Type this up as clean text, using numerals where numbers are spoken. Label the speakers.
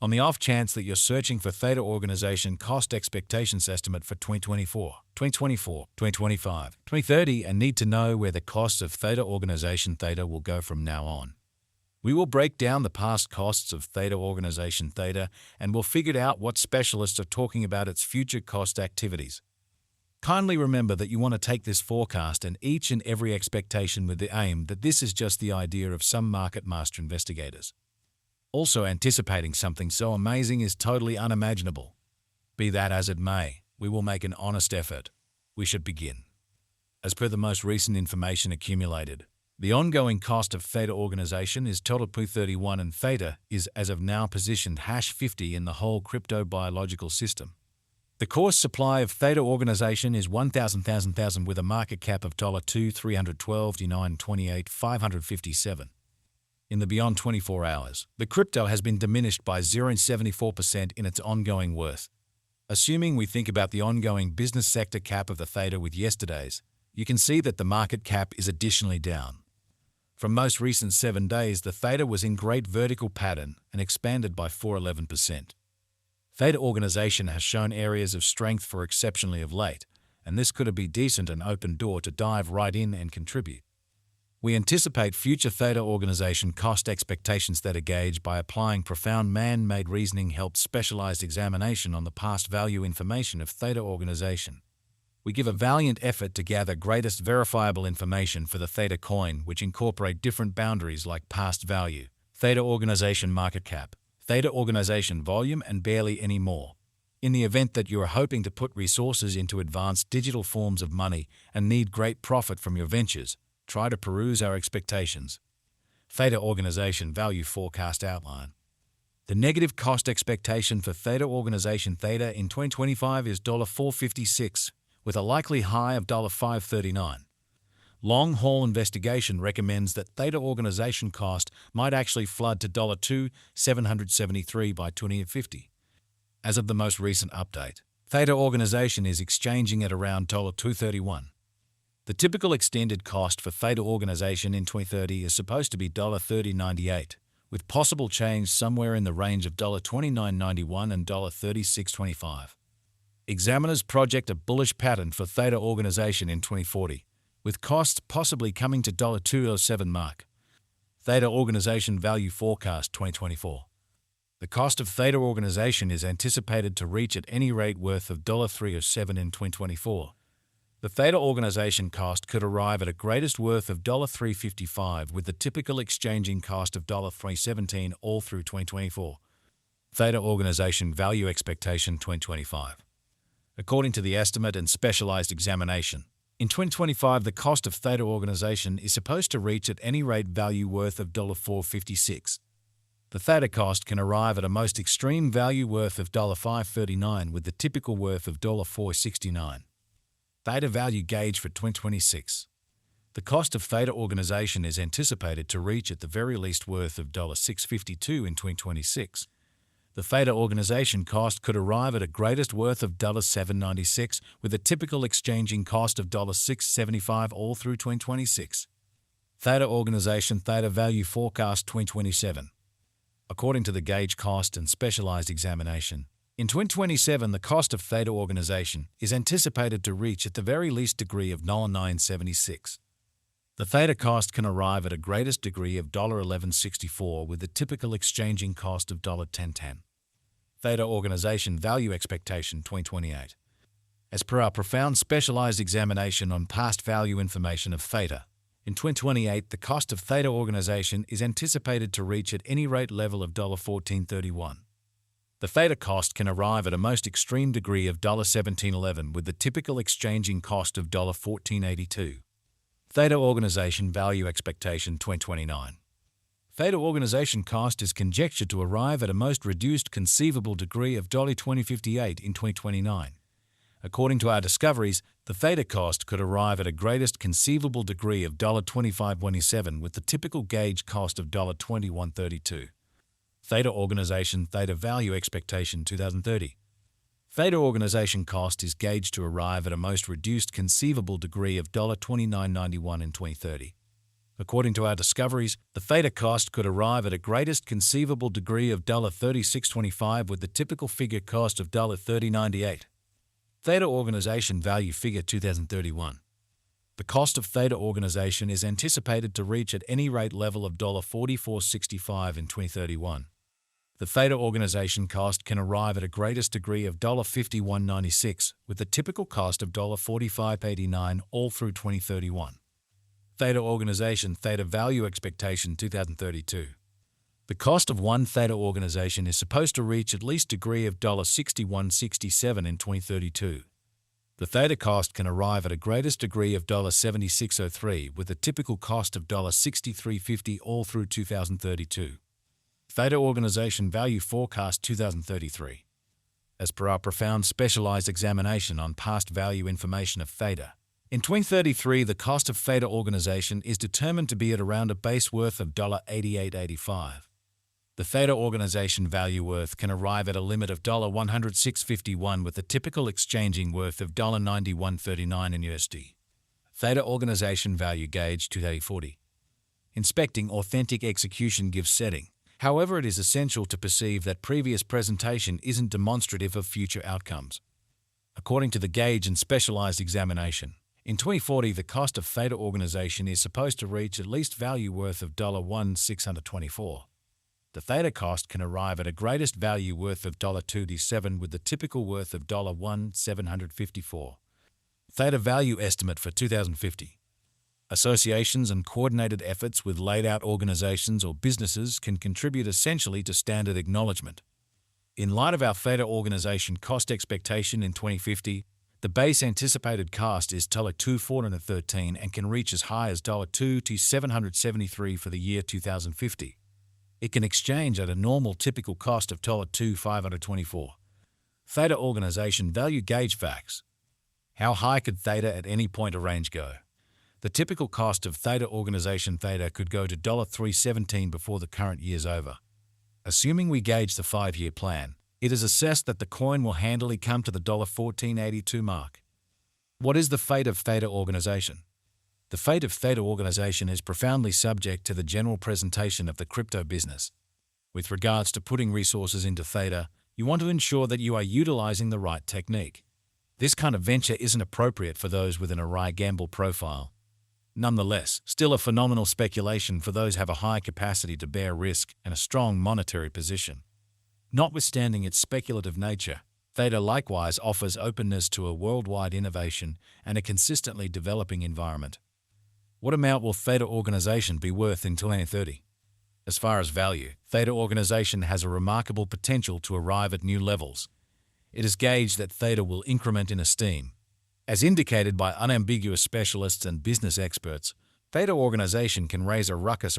Speaker 1: On the off chance that you're searching for Theta organization cost expectations estimate for 2024, 2025, 2030 and need to know where the costs of Theta organization Theta will go from now on, we will break down the past costs of Theta organization Theta and we'll figure out what specialists are talking about its future cost activities. Kindly remember that you want to take this forecast and each and every expectation with the aim that this is just the idea of some market master investigators. Also, anticipating something so amazing is totally unimaginable. Be that as it may, we will make an honest effort. We should begin. As per the most recent information accumulated, the ongoing cost of Theta organization is total P31 and Theta is as of now positioned #50 in the whole crypto biological system. The course supply of Theta organization is 1,000 with a market cap of $2,312.928,557. In the beyond 24 hours, the crypto has been diminished by 0.74% in its ongoing worth. Assuming we think about the ongoing business sector cap of the Theta with yesterday's, you can see that the market cap is additionally down. From most recent 7 days, the Theta was in great vertical pattern and expanded by 411%. Theta organization has shown areas of strength for exceptionally of late, and this could be decent and open door to dive right in and contribute. We anticipate future Theta organization cost expectations that are gauged by applying profound man-made reasoning helped specialized examination on the past value information of Theta organization. We give a valiant effort to gather greatest verifiable information for the Theta coin, which incorporate different boundaries like past value, Theta organization market cap, Theta organization volume, and barely any more. In the event that you are hoping to put resources into advanced digital forms of money and need great profit from your ventures, try to peruse our expectations. Theta organization value forecast outline. The negative cost expectation for Theta organization Theta in 2025 is $4.56, with a likely high of $5.39. Long haul investigation recommends that Theta organization cost might actually flood to $2,773 by 2050. As of the most recent update, Theta organization is exchanging at around $2.31. The typical extended cost for Theta organization in 2030 is supposed to be $30.98, with possible change somewhere in the range of $29.91 and $36.25. Examiners project a bullish pattern for Theta organization in 2040, with costs possibly coming to $2.07 mark. Theta organization value forecast 2024. The cost of Theta organization is anticipated to reach at any rate worth of $3.07 in 2024. The Theta organization cost could arrive at a greatest worth of $3.55 with the typical exchanging cost of $3.17 all through 2024. Theta organization value expectation 2025. According to the estimate and specialized examination, in 2025 the cost of Theta organization is supposed to reach at any rate value worth of $4.56. The Theta cost can arrive at a most extreme value worth of $5.39 with the typical worth of $4.69. Theta value gauge for 2026. The cost of Theta organization is anticipated to reach at the very least worth of $6.52 in 2026. The Theta organization cost could arrive at a greatest worth of $7.96 with a typical exchanging cost of $6.75 all through 2026. Theta organization Theta value forecast 2027. According to the gauge cost and specialized examination, in 2027 the cost of Theta organization is anticipated to reach at the very least degree of $9.76. The Theta cost can arrive at a greatest degree of $11.64 with the typical exchanging cost of $10.10. Theta organization value expectation 2028. As per our profound specialized examination on past value information of Theta, in 2028 the cost of Theta organization is anticipated to reach at any rate level of $14.31. The Theta cost can arrive at a most extreme degree of $17.11 with the typical exchanging cost of $14.82. Theta organization value expectation 2029. Theta organization cost is conjectured to arrive at a most reduced conceivable degree of $20.58 in 2029. According to our discoveries, the Theta cost could arrive at a greatest conceivable degree of $25.27 with the typical gauge cost of $21.32. Theta organization Theta value expectation 2030. Theta organization cost is gauged to arrive at a most reduced conceivable degree of $29.91 in 2030. According to our discoveries, the Theta cost could arrive at a greatest conceivable degree of $36.25 with the typical figure cost of $30.98. Theta Organization Value Figure 2031. The cost of Theta Organization is anticipated to reach at any rate level of $44.65 in 2031. The Theta Organization cost can arrive at a greatest degree of $51.96 with the typical cost of $45.89 all through 2031. Theta Organization Theta Value Expectation 2032. The cost of one Theta organization is supposed to reach at least degree of $61.67 in 2032. The Theta cost can arrive at a greatest degree of $76.03 with a typical cost of $63.50 all through 2032. Theta Organization Value Forecast 2033. As per our profound specialized examination on past value information of Theta, in 2033 the cost of Theta Organization is determined to be at around a base worth of $88.85. The Theta Organization value worth can arrive at a limit of $106.51 with a typical exchanging worth of $91.39 in USD. Theta Organization Value Gauge 2040. Inspecting authentic execution gives setting. However, it is essential to perceive that previous presentation isn't demonstrative of future outcomes. According to the gauge and specialized examination, in 2040 the cost of Theta Organization is supposed to reach at least value worth of $1,624. The Theta cost can arrive at a greatest value worth of $2.07 with the typical worth of $1,754. Theta Value Estimate for 2050. Associations and coordinated efforts with laid-out organizations or businesses can contribute essentially to standard acknowledgement. In light of our Theta Organization cost expectation in 2050, the base anticipated cost is $2,413 and can reach as high as $2,773 for the year 2050. It can exchange at a normal typical cost of $2,524. Theta Organization Value Gauge Facts. How high could Theta at any point of range go? The typical cost of Theta Organization Theta could go to $3.17 before the current year's over. Assuming we gauge the 5-year plan, it is assessed that the coin will handily come to the $14.82 mark. What is the fate of Theta Organization? The fate of Theta Organization is profoundly subject to the general presentation of the crypto business. With regards to putting resources into Theta, you want to ensure that you are utilizing the right technique. This kind of venture isn't appropriate for those with an awry gamble profile. Nonetheless, still a phenomenal speculation for those who have a high capacity to bear risk and a strong monetary position. Notwithstanding its speculative nature, Theta likewise offers openness to a worldwide innovation and a consistently developing environment. What amount will Theta Organization be worth in 2030? As far as value, Theta Organization has a remarkable potential to arrive at new levels. It is gauged that Theta will increment in esteem. As indicated by unambiguous specialists and business experts, Theta Organization can raise a ruckus around